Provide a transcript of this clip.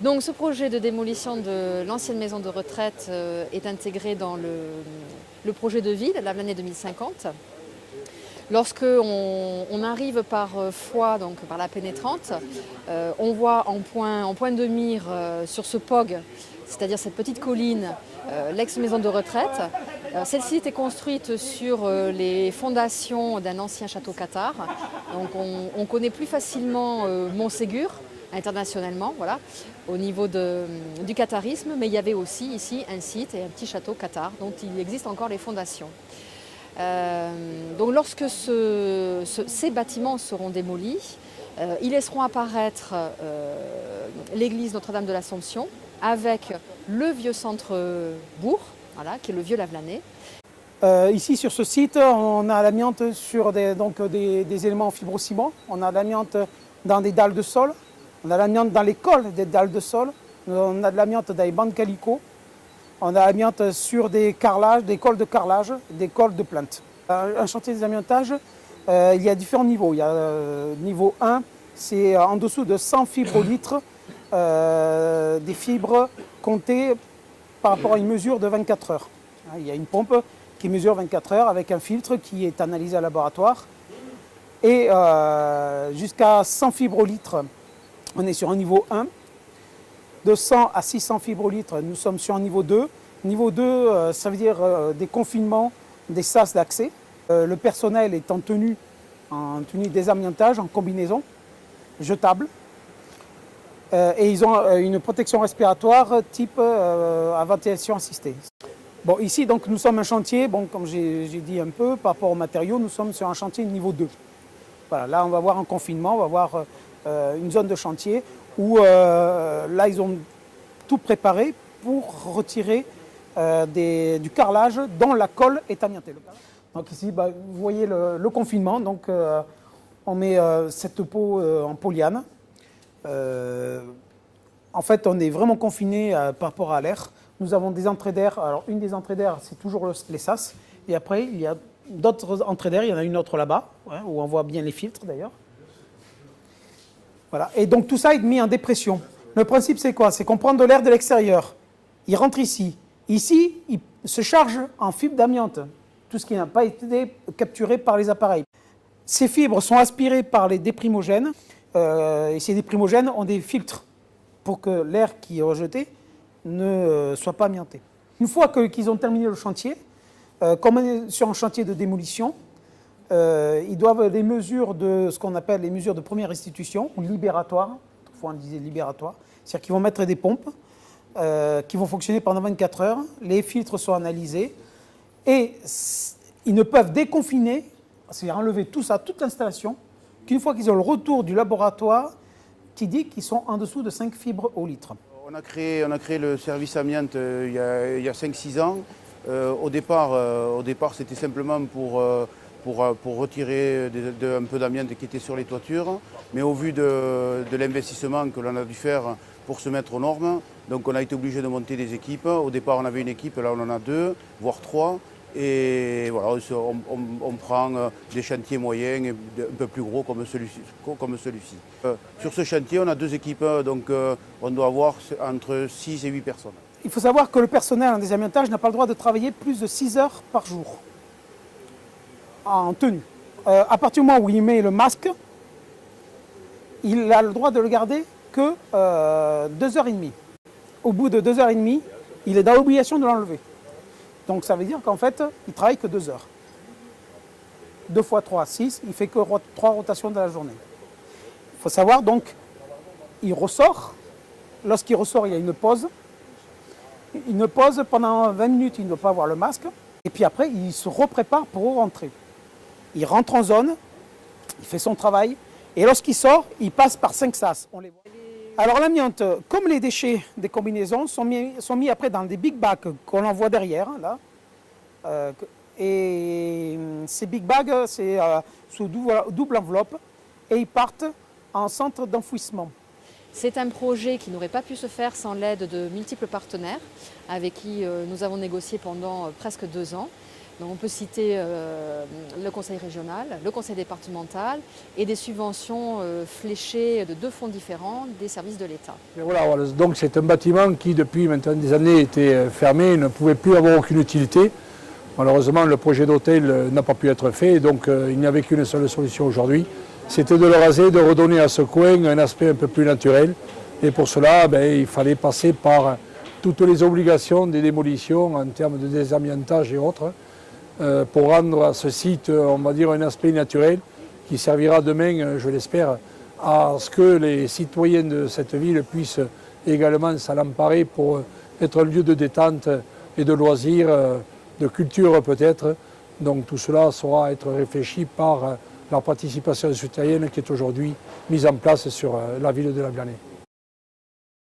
Donc ce projet de démolition de l'ancienne maison de retraite est intégré dans le projet de ville, la l'année 2050. Lorsque on arrive par Foix, donc par la pénétrante, on voit en point de mire sur ce POG, c'est-à-dire cette petite colline, l'ex-maison de retraite. Celle-ci était construite sur les fondations d'un ancien château cathare. Donc on connaît plus facilement Montségur internationalement, voilà, au niveau du catharisme, mais il y avait aussi ici un site et un petit château cathare dont il existe encore les fondations. Donc lorsque ces bâtiments seront démolis, ils laisseront apparaître l'église Notre-Dame de l'Assomption avec le vieux centre-bourg, voilà, qui est le vieux Lavelanet. Ici sur ce site, on a l'amiante sur des éléments en fibrociment, on a l'amiante dans des dalles de sol, on a l'amiante dans les cols des dalles de sol, on a de l'amiante dans les bandes calicot, on a l'amiante sur des carrelages, des cols de carrelage, des cols de plinthe. Un chantier des amiantages, il y a différents niveaux. Il y a niveau 1, c'est en dessous de 100 fibres au litre, des fibres comptées par rapport à une mesure de 24 heures. Il y a une pompe qui mesure 24 heures avec un filtre qui est analysé à laboratoire. Et jusqu'à 100 fibres au litre, on est sur un niveau 1. De 100 à 600 fibres au litre, nous sommes sur un niveau 2. Niveau 2, ça veut dire des confinements, des sas d'accès. Le personnel est en tenue désamiantage, en combinaison, jetable. Et ils ont une protection respiratoire type à ventilation assistée. Bon, ici, donc, nous sommes un chantier, bon, comme j'ai dit un peu, par rapport aux matériaux, nous sommes sur un chantier niveau 2. Voilà, là, on va voir un confinement, on va voir une zone de chantier où là, ils ont tout préparé pour retirer du carrelage dont la colle est amiantée. Donc ici, vous voyez le confinement, donc on met cette peau en polyane. En fait, on est vraiment confiné par rapport à l'air. Nous avons des entrées d'air. Alors, une des entrées d'air, c'est toujours les sas. Et après, il y a d'autres entrées d'air. Il y en a une autre là-bas, où on voit bien les filtres d'ailleurs. Voilà. Et donc, tout ça est mis en dépression. Le principe, c'est quoi? C'est qu'on prend de l'air de l'extérieur. Il rentre ici. Ici, il se charge en fibres d'amiante. Tout ce qui n'a pas été capturé par les appareils. Ces fibres sont aspirées par les déprimogènes. Et ces déprimogènes ont des filtres pour que l'air qui est rejeté ne soit pas amianté. Une fois qu'ils ont terminé le chantier, comme on est sur un chantier de démolition, ils doivent les mesures de ce qu'on appelle les mesures de première restitution ou libératoires. Autrefois on disait libératoire. C'est-à-dire qu'ils vont mettre des pompes qui vont fonctionner pendant 24 heures. Les filtres sont analysés et ils ne peuvent déconfiner, c'est-à-dire enlever tout ça, toute l'installation, qu'une fois qu'ils ont le retour du laboratoire qui dit qu'ils sont en dessous de 5 fibres au litre. On a créé le service amiante il y a 5-6 ans. Au départ, c'était simplement pour retirer un peu d'amiante qui était sur les toitures. Mais au vu de l'investissement que l'on a dû faire pour se mettre aux normes, donc on a été obligé de monter des équipes. Au départ, on avait une équipe, là on en a 2, voire 3. Et voilà, on prend des chantiers moyens et un peu plus gros comme celui-ci. Sur ce chantier, on a 2 équipes, donc on doit avoir entre 6 et 8 personnes. Il faut savoir que le personnel en désamiantage n'a pas le droit de travailler plus de 6 heures par jour en tenue. À partir du moment où il met le masque, il a le droit de le garder que 2h30. Au bout de 2h30, il est dans l'obligation de l'enlever. Donc ça veut dire qu'en fait, il ne travaille que 2 heures. 2 fois 3, 6, il ne fait que 3 rotations de la journée. Il faut savoir donc, il ressort. Lorsqu'il ressort, il y a une pause. Une pause pendant 20 minutes, il ne doit pas avoir le masque. Et puis après, il se reprépare pour rentrer. Il rentre en zone, il fait son travail. Et lorsqu'il sort, il passe par 5 sas. On les voit. Alors l'amiante, comme les déchets des combinaisons, sont mis après dans des big bags qu'on envoie derrière, là. Et ces big bags, c'est sous double enveloppe, et ils partent en centre d'enfouissement. C'est un projet qui n'aurait pas pu se faire sans l'aide de multiples partenaires avec qui nous avons négocié pendant presque 2 ans. Donc on peut citer le conseil régional, le conseil départemental et des subventions fléchées de 2 fonds différents des services de l'État. Voilà, donc c'est un bâtiment qui depuis maintenant des années était fermé, ne pouvait plus avoir aucune utilité. Malheureusement le projet d'hôtel n'a pas pu être fait, donc il n'y avait qu'une seule solution aujourd'hui. C'était de le raser, de redonner à ce coin un aspect un peu plus naturel. Et pour cela, il fallait passer par toutes les obligations des démolitions en termes de désamiantage et autres, pour rendre à ce site, on va dire, un aspect naturel qui servira demain, je l'espère, à ce que les citoyens de cette ville puissent également s'en emparer pour être un lieu de détente et de loisirs, de culture peut-être. Donc tout cela saura être réfléchi par la participation citoyenne qui est aujourd'hui mise en place sur la ville de La Blanet.